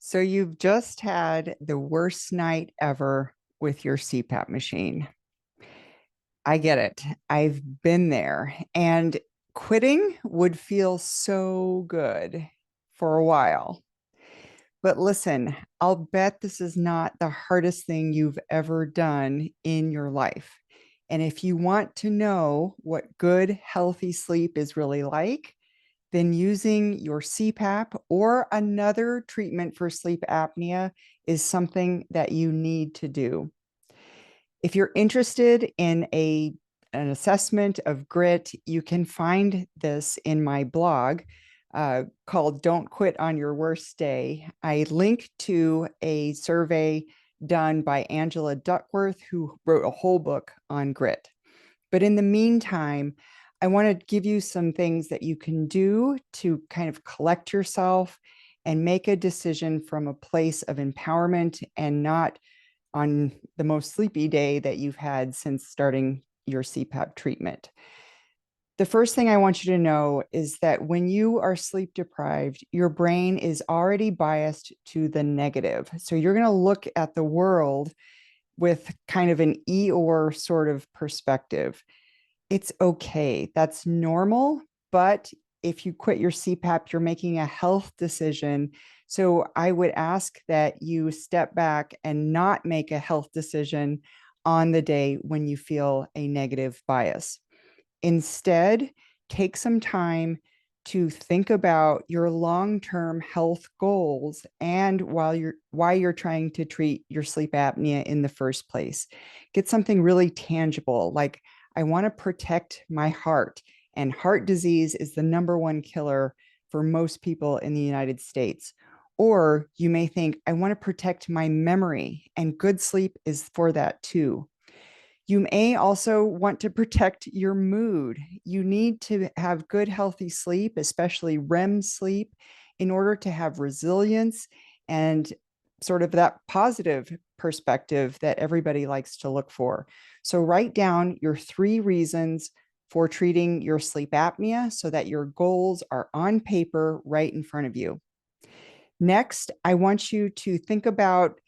So you've just had the worst night ever with your CPAP machine. I get it. I've been there. And quitting would feel so good for a while. But listen, I'll bet this is not the hardest thing you've ever done in your life. And if you want to know what good, healthy sleep is really like, then using your CPAP or another treatment for sleep apnea is something that you need to do. If you're interested in an assessment of grit, you can find this in my blog called Don't Quit on Your Worst Day. I link to a survey done by Angela Duckworth, who wrote a whole book on grit. But in the meantime, I want to give you some things that you can do to kind of collect yourself and make a decision from a place of empowerment and not on the most sleepy day that you've had since starting your CPAP treatment. The first thing I want you to know is that when you are sleep deprived, your brain is already biased to the negative. So you're going to look at the world with kind of an Eeyore sort of perspective. It's okay. That's normal. But if you quit your CPAP, you're making a health decision. So I would ask that you step back and not make a health decision on the day when you feel a negative bias. Instead, take some time to think about your long-term health goals and why you're trying to treat your sleep apnea in the first place. Get something really tangible, like I want to protect my heart, and heart disease is the number one killer for most people in the United States. Or you may think, I want to protect my memory, and good sleep is for that too. You may also want to protect your mood. You need to have good, healthy sleep, especially REM sleep, in order to have resilience and sort of that positive perspective that everybody likes to look for. So, write down your 3 reasons for treating your sleep apnea so that your goals are on paper right in front of you. Next, I want you to think about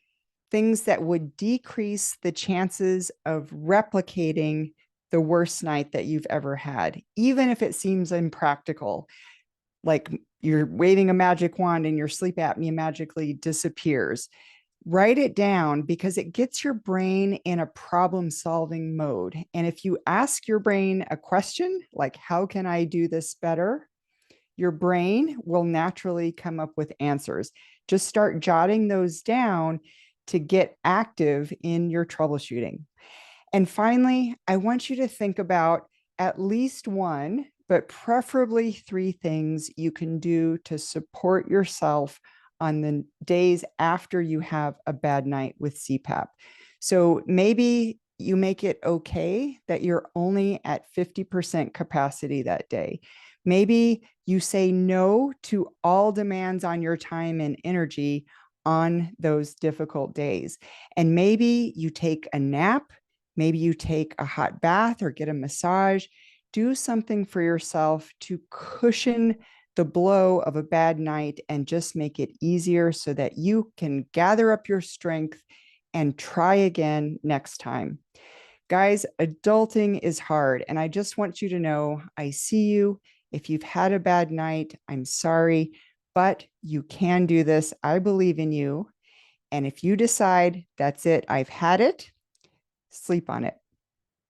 things that would decrease the chances of replicating the worst night that you've ever had, even if it seems impractical, like you're waving a magic wand and your sleep apnea magically disappears. Write it down because it gets your brain in a problem solving mode. And if you ask your brain a question like, how can I do this better? Your brain will naturally come up with answers. Just start jotting those down to get active in your troubleshooting. And finally, I want you to think about at least one, but preferably 3 things you can do to support yourself on the days after you have a bad night with CPAP. So maybe you make it okay that you're only at 50% capacity that day. Maybe you say no to all demands on your time and energy on those difficult days. And maybe you take a nap, maybe you take a hot bath or get a massage. Do something for yourself to cushion the blow of a bad night and just make it easier so that you can gather up your strength and try again next time. Guys, adulting is hard. And I just want you to know I see you. If you've had a bad night, I'm sorry, but you can do this. I believe in you. And if you decide that's it, I've had it, sleep on it.